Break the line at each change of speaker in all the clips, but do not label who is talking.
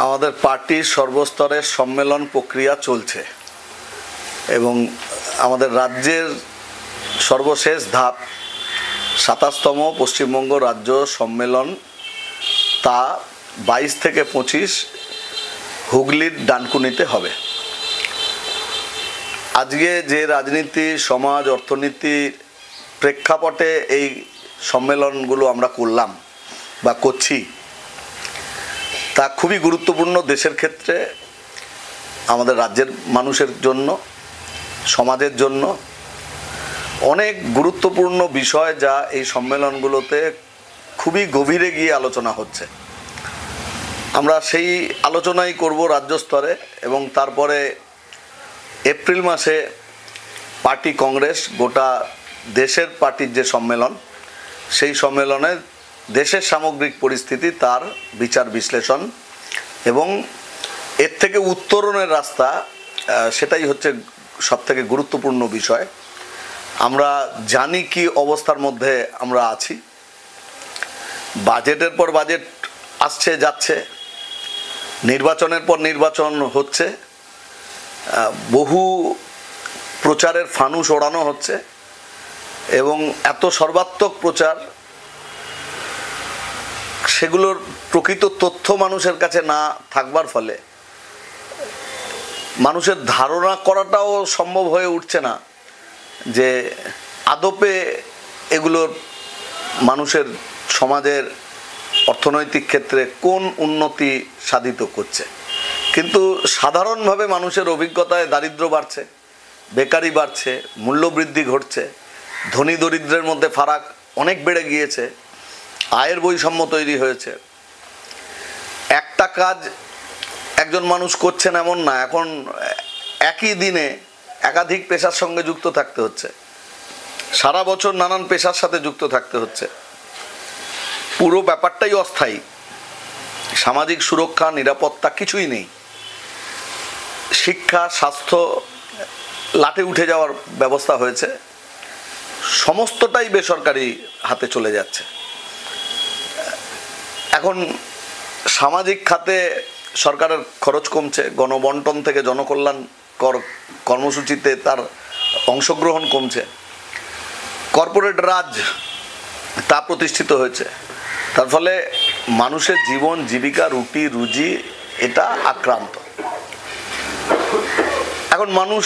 আমাদের পার্টির সর্বস্তরের সম্মেলন প্রক্রিয়া চলছে এবং আমাদের রাজ্যের সর্বশেষ ধাপ ২৭তম পশ্চিমবঙ্গ রাজ্য সম্মেলন, তা ২২ থেকে ২৫ হুগলির ডানকুনিতে হবে। আজকে যে রাজনীতি, সমাজ, অর্থনীতির প্রেক্ষাপটে এই সম্মেলনগুলো আমরা করলাম বা করছি, তা খুবই গুরুত্বপূর্ণ দেশের ক্ষেত্রে, আমাদের রাজ্যের মানুষের জন্য, সমাজের জন্য। অনেক গুরুত্বপূর্ণ বিষয় যা এই সম্মেলনগুলোতে খুবই গভীরে গিয়ে আলোচনা হচ্ছে। আমরা সেই আলোচনাই করব রাজ্য স্তরে এবং তারপরে এপ্রিল মাসে পার্টি কংগ্রেস, গোটা দেশের পার্টির যে সম্মেলন, সেই সম্মেলনে দেশের সামগ্রিক পরিস্থিতি, তার বিচার বিশ্লেষণ এবং এর থেকে উত্তরণের রাস্তা, সেটাই হচ্ছে সবথেকে গুরুত্বপূর্ণ বিষয়। আমরা জানি কি অবস্থার মধ্যে আমরা আছি। বাজেটের পর বাজেট আসছে যাচ্ছে, নির্বাচনের পর নির্বাচন হচ্ছে, বহু প্রচারের ফানুস ওড়ানো হচ্ছে এবং এত সর্বাত্মক প্রচার, সেগুলোর প্রকৃত তথ্য মানুষের কাছে না থাকবার ফলে মানুষের ধারণা করাটাও সম্ভব হয়ে উঠছে না যে আদপে এগুলোর মানুষের, সমাজের অর্থনৈতিক ক্ষেত্রে কোন উন্নতি সাধিত করছে। কিন্তু সাধারণভাবে মানুষের অভিজ্ঞতায় দারিদ্র্য বাড়ছে, বেকারি বাড়ছে, মূল্যবৃদ্ধি ঘটছে, ধনী দরিদ্রের মধ্যে ফারাক অনেক বেড়ে গিয়েছে, আয়ের বৈষম্য তৈরি হয়েছে। একটা কাজ একজন মানুষ করছেন এমন না, এখন একই দিনে একাধিক পেশার সঙ্গে যুক্ত থাকতে হচ্ছে, সারা বছর নানান পেশার সাথে যুক্ত থাকতে হচ্ছে। পুরো ব্যাপারটাই অস্থায়ী, সামাজিক সুরক্ষা, নিরাপত্তা কিছুই নেই। শিক্ষা, স্বাস্থ্য লাটে উঠে যাওয়ার ব্যবস্থা হয়েছে, সমস্তটাই বেসরকারি হাতে চলে যাচ্ছে। এখন সামাজিক খাতে সরকারের খরচ কমছে, গণবন্টন থেকে জনকল্যাণকর কর্মসূচিতে তার অংশগ্রহণ কমছে, কর্পোরেট রাজ তা প্রতিষ্ঠিত হয়েছে। তার ফলে মানুষের জীবন, জীবিকা, রুটি রুজি এটা আক্রান্ত। এখন মানুষ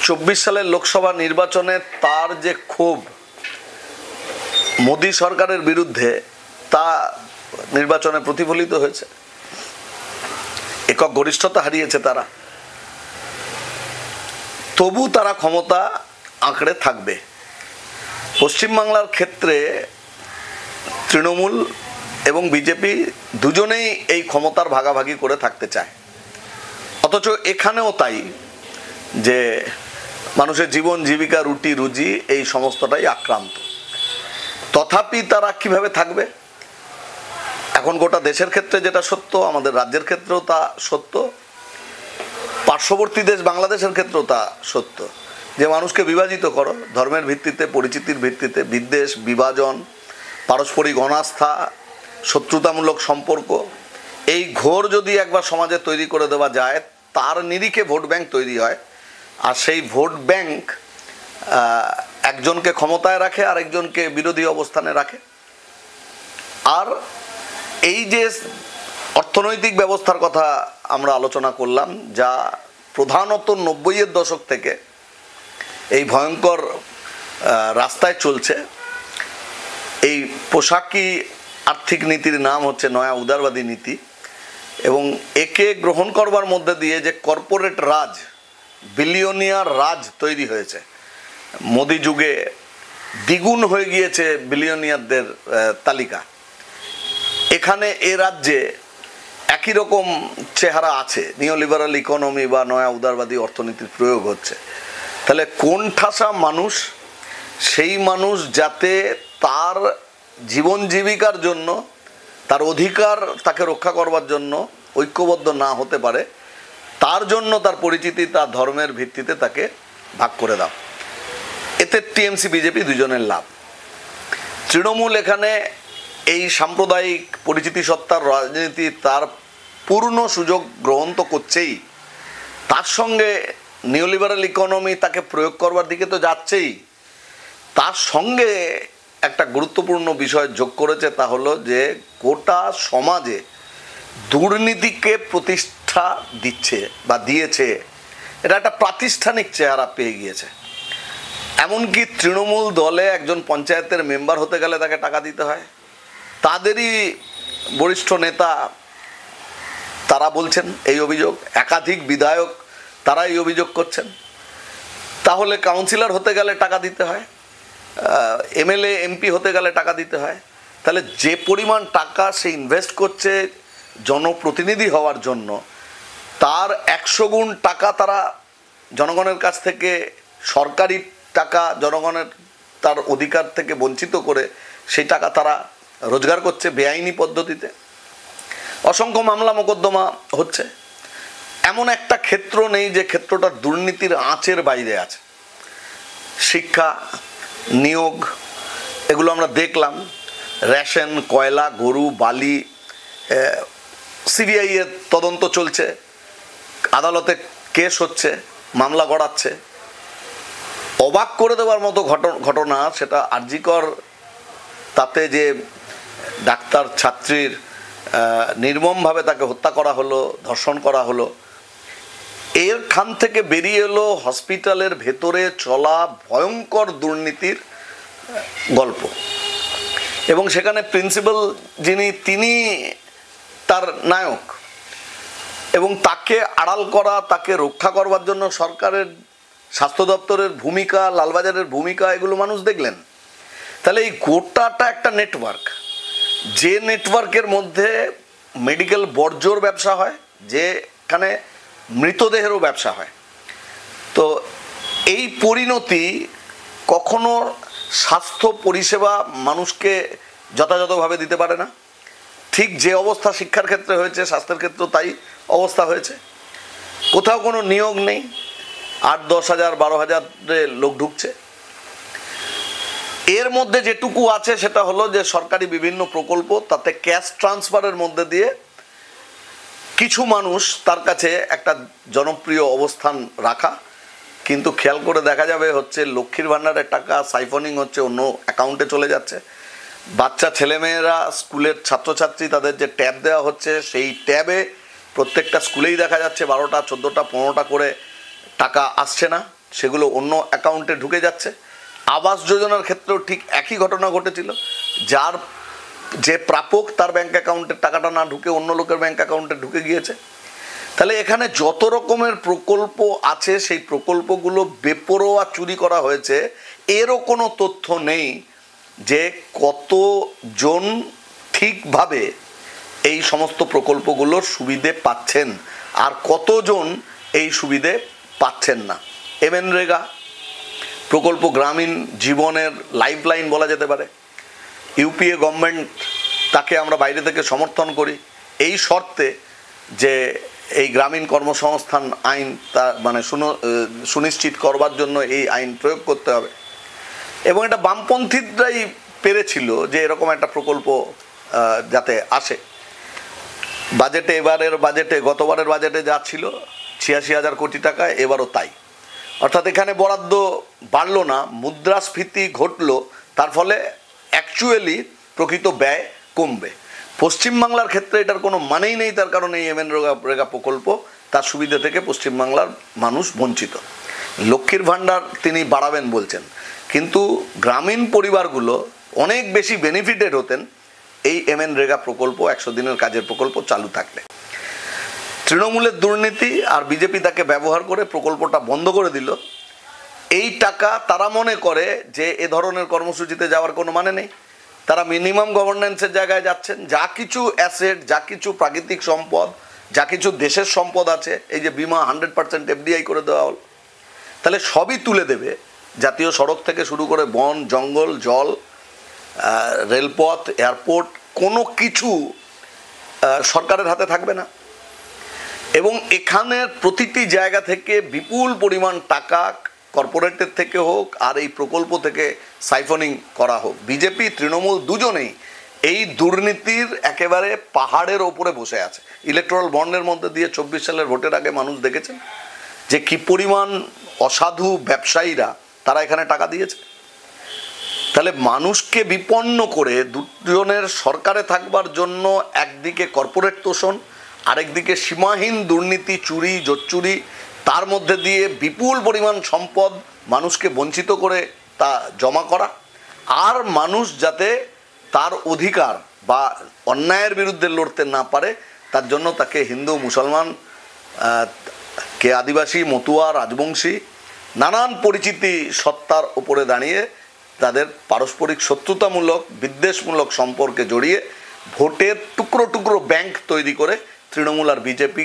২৪ সালের লোকসভা নির্বাচনে তার যে ক্ষোভ মোদী সরকারের বিরুদ্ধে, তা নির্বাচনে প্রতিফলিত হয়েছে। একক গরিষ্ঠতা হারিয়েছে তারা, তবু তারা ক্ষমতা আঁকড়ে থাকবে। পশ্চিমবাংলার ক্ষেত্রে তৃণমূল এবং বিজেপি দুজনেই এই ক্ষমতার ভাগাভাগি করে থাকতে চায়, অথচ এখানেও তাই, যে মানুষের জীবন, জীবিকা, রুটি রুজি এই সমস্তটাই আক্রান্ত। তথাপি তারা কিভাবে থাকবে? এখন গোটা দেশের ক্ষেত্রে যেটা সত্য, আমাদের রাজ্যের ক্ষেত্রেও তা সত্য, পার্শ্ববর্তী দেশ বাংলাদেশের ক্ষেত্রেও তা সত্য, যে মানুষকে বিভাজিত করো ধর্মের ভিত্তিতে, পরিচিতির ভিত্তিতে, বিদ্বেষ, বিভাজন, পারস্পরিক অনাস্থা, শত্রুতামূলক সম্পর্ক, এই ঘোর যদি একবার সমাজে তৈরি করে দেওয়া যায়, তার নিরিখে ভোট ব্যাংক তৈরি হয়। আর সেই ভোট ব্যাংক একজনকে ক্ষমতায় রাখে, আর একজনকে বিরোধী অবস্থানে রাখে। আর এই যে অর্থনৈতিক ব্যবস্থার কথা আমরা আলোচনা করলাম, যা প্রধানত ৯০-এর দশক থেকে এই ভয়ঙ্কর রাস্তায় চলছে, এই পোশাকি আর্থিক নীতির নাম হচ্ছে নয়া উদারবাদী নীতি, এবং একে গ্রহণ করবার মধ্যে দিয়ে যে কর্পোরেট রাজ, বিলিয়নিয়ার রাজ তৈরি হয়েছে, মোদি যুগে দ্বিগুণ হয়ে গিয়েছে বিলিয়নিয়ারদের তালিকা। এখানে এ রাজ্যে একই রকম চেহারা আছে, নিওলিবারাল ইকোনমি বা নয়া উদারবাদী অর্থনীতির প্রয়োগ হচ্ছে। তাহলে কোন ঠাসা মানুষ, সেই মানুষ যাতে তার জীবন জীবিকার জন্য, তার অধিকার তাকে রক্ষা করবার জন্য ঐক্যবদ্ধ না হতে পারে, তার জন্য তার পরিচিতি, তার ধর্মের ভিত্তিতে তাকে ভাগ করে দাও। এতে টিএমসি বিজেপি দুজনের লাভ। তৃণমূল এখানে এই সাম্প্রদায়িক পরিচিতি সত্তার রাজনীতি, তার পূর্ণ সুযোগ গ্রহণ তো করছেই, তার সঙ্গে নিউলিবারাল ইকোনমি তাকে প্রয়োগ করবার দিকে তো যাচ্ছেই, তার সঙ্গে একটা গুরুত্বপূর্ণ বিষয় যোগ করেছে, তা হলো যে গোটা সমাজে দুর্নীতিকে প্রতিষ্ঠা দিচ্ছে বা দিয়েছে, এটা একটা প্রাতিষ্ঠানিক চেহারা পেয়ে গিয়েছে। এমনকি তৃণমূল দলে একজন পঞ্চায়েতের মেম্বার হতে গেলে তাকে টাকা দিতে হয়, তাদেরই বরিষ্ঠ নেতা তারা বলছেন এই অভিযোগ, একাধিক বিধায়ক তারা এই অভিযোগ করছেন। তাহলে কাউন্সিলর হতে গেলে টাকা দিতে হয়, এমএলএ এমপি হতে গেলে টাকা দিতে হয়, তাহলে যে পরিমাণ টাকা সে ইনভেস্ট করছে জনপ্রতিনিধি হওয়ার জন্য, তার 100 গুণ টাকা তারা জনগণের কাছ থেকে, সরকারি টাকা জনগণের তার অধিকার থেকে বঞ্চিত করে সেই টাকা তারা রোজগার করছে বেআইনি পদ্ধতিতে। অসংখ্য মামলা মোকদ্দমা হচ্ছে, এমন একটা ক্ষেত্র নেই যে ক্ষেত্রটা দুর্নীতির আঁচের বাইরে আছে। শিক্ষা, নিয়োগ, এগুলো আমরা দেখলাম, রেশন, কয়লা, গরু, বালি, সিবিআই এর তদন্ত চলছে, আদালতে কেস হচ্ছে, মামলা গড়াচ্ছে। অবাক করে দেওয়ার মতো ঘটনা সেটা আরজিকর, তাতে যে ডাক্তার ছাত্রীর নির্মমভাবে তাকে হত্যা করা হলো, ধর্ষণ করা হলো, এর খান থেকে বেরিয়ে এলো হসপিটালের ভেতরে চলা ভয়ঙ্কর দুর্নীতির গল্প। এবং সেখানে প্রিন্সিপাল যিনি, তিনি তার নায়ক, এবং তাকে আড়াল করা, তাকে রক্ষা করবার জন্য সরকারের স্বাস্থ্য দপ্তরের ভূমিকা, লালবাজারের ভূমিকা, এগুলো মানুষ দেখলেন। তাহলে এই গোটাটা একটা নেটওয়ার্ক, যে নেটওয়ার্কের মধ্যে মেডিকেল বর্জ্যর ব্যবসা হয়, যেখানে মৃতদেহেরও ব্যবসা হয়। তো এই পরিণতি কখনো স্বাস্থ্য পরিষেবা মানুষকে যথাযথভাবে দিতে পারে না। ঠিক যে অবস্থা শিক্ষার ক্ষেত্রে হয়েছে, স্বাস্থ্যের ক্ষেত্রেও তাই অবস্থা হয়েছে। কোথাও কোনো নিয়োগ নেই, 8-10 হাজার 12 হাজারে লোক ঢুকছে। এর মধ্যে যেটুকু আছে সেটা হলো যে সরকারি বিভিন্ন প্রকল্প, তাতে ক্যাশ ট্রান্সফারের মধ্যে দিয়ে কিছু মানুষ তার কাছে একটা জনপ্রিয় অবস্থান রাখা। কিন্তু খেয়াল করে দেখা যাবে হচ্ছে লক্ষ্মীর ভাণ্ডারের টাকা সাইফনিং হচ্ছে, অন্য অ্যাকাউন্টে চলে যাচ্ছে। বাচ্চা ছেলেমেয়েরা, স্কুলের ছাত্রছাত্রী, তাদের যে ট্যাব দেওয়া হচ্ছে, সেই ট্যাবে প্রত্যেকটা স্কুলেই দেখা যাচ্ছে 12টা 14টা 15টা করে টাকা আসছে না, সেগুলো অন্য অ্যাকাউন্টে ঢুকে যাচ্ছে। আবাস যোজনার ক্ষেত্রেও ঠিক একই ঘটনা ঘটেছিল, যার যে প্রাপক তার ব্যাংক অ্যাকাউন্টের টাকাটা না ঢুকে অন্য লোকের ব্যাংক অ্যাকাউন্টে ঢুকে গিয়েছে। তাহলে এখানে যত রকমের প্রকল্প আছে, সেই প্রকল্পগুলো বেপরোয়া চুরি করা হয়েছে, এরও কোনো তথ্য নেই যে কতজন ঠিকভাবে এই সমস্ত প্রকল্পগুলোর সুবিধে পাচ্ছেন আর কতজন এই সুবিধে পাচ্ছেন না। এমএনরেগা প্রকল্প গ্রামীণ জীবনের লাইফলাইন বলা যেতে পারে। ইউপিএ গভর্নমেন্ট, তাকে আমরা বাইরে থেকে সমর্থন করি এই শর্তে যে এই গ্রামীণ কর্মসংস্থান আইন তা মানে সুনিশ্চিত করবার জন্য এই আইন প্রয়োগ করতে হবে। এবং এটা বামপন্থীরাই পেরেছিল যে এরকম একটা প্রকল্প যাতে আসে। বাজেটে, এবারের বাজেটে, গতবারের বাজেটে যা ছিল 86,000 কোটি টাকা, এবারও তাই। অর্থাৎ এখানে বরাদ্দ বাড়লো না, মুদ্রাস্ফীতি ঘটলো, তার ফলে অ্যাকচুয়ালি প্রকৃত ব্যয় কমবে। পশ্চিমবাংলার ক্ষেত্রে এটার কোনো মানেই নেই, তার কারণ এই এমএনরেগা প্রকল্প, তার সুবিধা থেকে পশ্চিমবাংলার মানুষ বঞ্চিত। লক্ষ্মীর ভাণ্ডার তিনি বাড়াবেন বলছেন, কিন্তু গ্রামীণ পরিবারগুলো অনেক বেশি বেনিফিটেড হতেন এই এমএনরেগা প্রকল্প, 100 দিনের কাজের প্রকল্প চালু থাকলে। তৃণমূলের দুর্নীতি আর বিজেপি তাকে ব্যবহার করে প্রকল্পটা বন্ধ করে দিল। এই টাকা তারা মনে করে যে এ ধরনের কর্মসূচিতে যাওয়ার কোনো মানে নেই, তারা মিনিমাম গভর্নেন্সের জায়গায় যাচ্ছেন। যা কিছু অ্যাসেট, যা কিছু প্রাকৃতিক সম্পদ, যা কিছু দেশের সম্পদ আছে, এই যে বিমা 100% এফডিআই করে দেওয়া হল, তাহলে সবই তুলে দেবে। জাতীয় সড়ক থেকে শুরু করে বন, জঙ্গল, জল, রেলপথ, এয়ারপোর্ট, কোনো কিছু সরকারের হাতে থাকবে না। এবং এখানের প্রতিটি জায়গা থেকে বিপুল পরিমাণ টাকা কর্পোরেটের থেকে হোক আর এই প্রকল্প থেকে সাইফনিং করা হোক। বিজেপি তৃণমূল দুজনেই এই দুর্নীতির একেবারে পাহাড়ের ওপরে বসে আছে। ইলেকট্রাল বন্ডের মধ্যে দিয়ে 24 সালের ভোটের আগে মানুষ দেখেছেন যে কি পরিমাণ অসাধু ব্যবসায়ীরা তারা এখানে টাকা দিয়েছে। তাহলে মানুষকে বিপন্ন করে দুজনের সরকারে থাকবার জন্য একদিকে কর্পোরেট তোষণ, আরেকদিকে সীমাহীন দুর্নীতি, চুরি জোচ্চুরি, তার মধ্যে দিয়ে বিপুল পরিমাণ সম্পদ মানুষকে বঞ্চিত করে তা জমা করা, আর মানুষ যাতে তার অধিকার বা অন্যায়ের বিরুদ্ধে লড়তে না পারে তার জন্য তাকে হিন্দু, মুসলমান, কে আদিবাসী, মতুয়া, রাজবংশী, নানান পরিচিতি সত্তার উপরে দাঁড়িয়ে তাদের পারস্পরিক শত্রুতামূলক, বিদ্বেষমূলক সম্পর্কে জড়িয়ে ভোটের টুকরো টুকরো ব্যাংক তৈরি করে তৃণমূল আর বিজেপি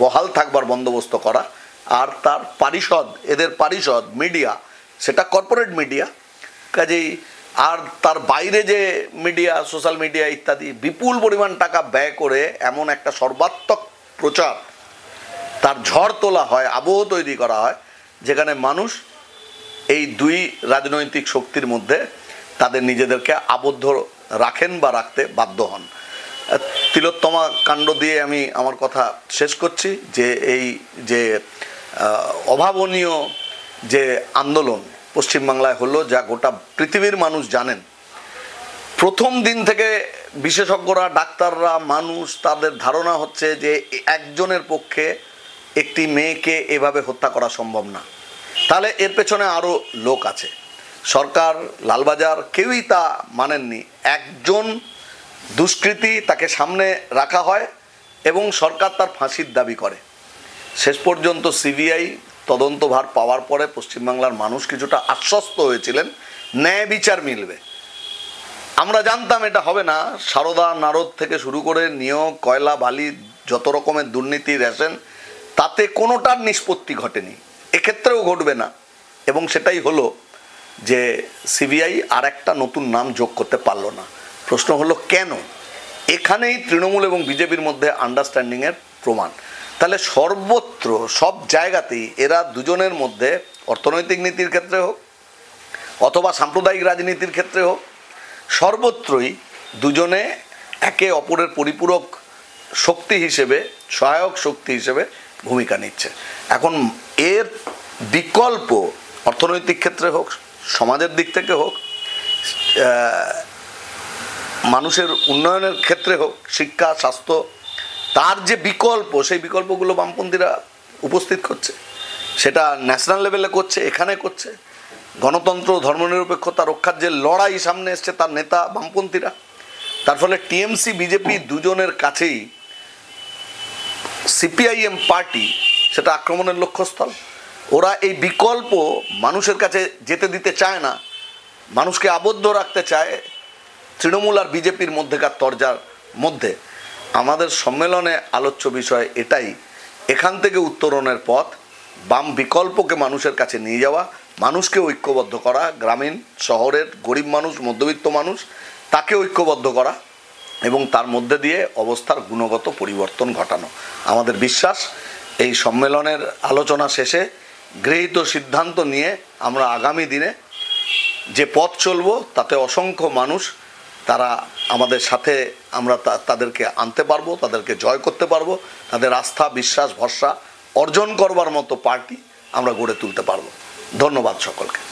বহাল থাকবার বন্দোবস্ত করা। আর তার পারিষদ, এদের পারিষদ মিডিয়া, সেটা কর্পোরেট মিডিয়া, কাজেই আর তার বাইরে যে মিডিয়া, সোশ্যাল মিডিয়া ইত্যাদি বিপুল পরিমাণ টাকা ব্যয় করে এমন একটা সর্বাত্মক প্রচার, তার ঝড় তোলা হয়, আবহ তৈরি করা হয়, যেখানে মানুষ এই দুই রাজনৈতিক শক্তির মধ্যে তাদের নিজেদেরকে আবদ্ধ রাখেন বা রাখতে বাধ্য হন। তিলোত্তমা কাণ্ড দিয়ে আমি আমার কথা শেষ করছি যে এই যে অভাবনীয় যে আন্দোলন পশ্চিমবাংলায় হলো, যা গোটা পৃথিবীর মানুষ জানেন। প্রথম দিন থেকে বিশেষজ্ঞরা, ডাক্তাররা, মানুষ, তাদের ধারণা হচ্ছে যে একজনের পক্ষে একটি মেয়েকে এভাবে হত্যা করা সম্ভব না। তাহলে এর পেছনে আরও লোক আছে। সরকার, লালবাজার কেউই তা মানেননি। একজন দুষ্কৃতী, তাকে সামনে রাখা হয় এবং সরকার তার ফাঁসির দাবি করে। শেষ পর্যন্ত সিবিআই তদন্তভার পাওয়ার পরে পশ্চিমবাংলার মানুষ কিছুটা আশ্বস্ত হয়েছিলেন ন্যায় বিচার মিলবে। আমরা জানতাম এটা হবে না। সারদা, নারদ থেকে শুরু করে নিয়োগ, কয়লা, বালি, যত রকমের দুর্নীতি, রেশন, তাতে কোনোটার নিষ্পত্তি ঘটেনি, এক্ষেত্রেও ঘটবে না। এবং সেটাই হলো যে সিবিআই আর একটা নতুন নাম যোগ করতে পারলো না। প্রশ্ন হলো কেন? এখানেই তৃণমূল এবং বিজেপির মধ্যে আন্ডারস্ট্যান্ডিংয়ের প্রমাণ। তাহলে সর্বত্র, সব জায়গাতেই এরা দুজনের মধ্যে, অর্থনৈতিক নীতির ক্ষেত্রে হোক অথবা সাম্প্রদায়িক রাজনীতির ক্ষেত্রে হোক, সর্বত্রই দুজনে একে অপরের পরিপূরক শক্তি হিসেবে, সহায়ক শক্তি হিসেবে ভূমিকা নিচ্ছে। এখন এর বিকল্প অর্থনৈতিক ক্ষেত্রে হোক, সমাজের দিক থেকে হোক, মানুষের উন্নয়নের ক্ষেত্রে হোক, শিক্ষা, স্বাস্থ্য, তার যে বিকল্প, সেই বিকল্পগুলো বামপন্থীরা উপস্থিত করছে। সেটা ন্যাশনাল লেভেলে করছে, এখানে করছে। গণতন্ত্র, ধর্মনিরপেক্ষতা রক্ষার যে লড়াই সামনে এসছে, তার নেতা বামপন্থীরা। তার ফলে টিএমসি, বিজেপি দুজনের কাছেই সিপিআইএম পার্টি সেটা আক্রমণের লক্ষ্যস্থল। ওরা এই বিকল্প মানুষের কাছে যেতে দিতে চায় না, মানুষকে আবদ্ধ রাখতে চায় তৃণমূল আর বিজেপির মধ্যেকার তরজার মধ্যে। আমাদের সম্মেলনে আলোচ্য বিষয় এটাই। এখান থেকে উত্তরণের পথ, বাম বিকল্পকে মানুষের কাছে নিয়ে যাওয়া, মানুষকে ঐক্যবদ্ধ করা, গ্রামীণ, শহরের গরিব মানুষ, মধ্যবিত্ত মানুষ, তাকে ঐক্যবদ্ধ করা এবং তার মধ্যে দিয়ে অবস্থার গুণগত পরিবর্তন ঘটানো। আমাদের বিশ্বাস এই সম্মেলনের আলোচনা শেষে গৃহীত সিদ্ধান্ত নিয়ে আমরা আগামী দিনে যে পথ চলব, তাতে অসংখ্য মানুষ তারা আমাদের সাথে, আমরা তাদেরকে আনতে পারবো, তাদেরকে জয় করতে পারবো, তাদের আস্থা, বিশ্বাস, ভরসা অর্জন করবার মতো পার্টি আমরা গড়ে তুলতে পারবো। ধন্যবাদ সকলকে।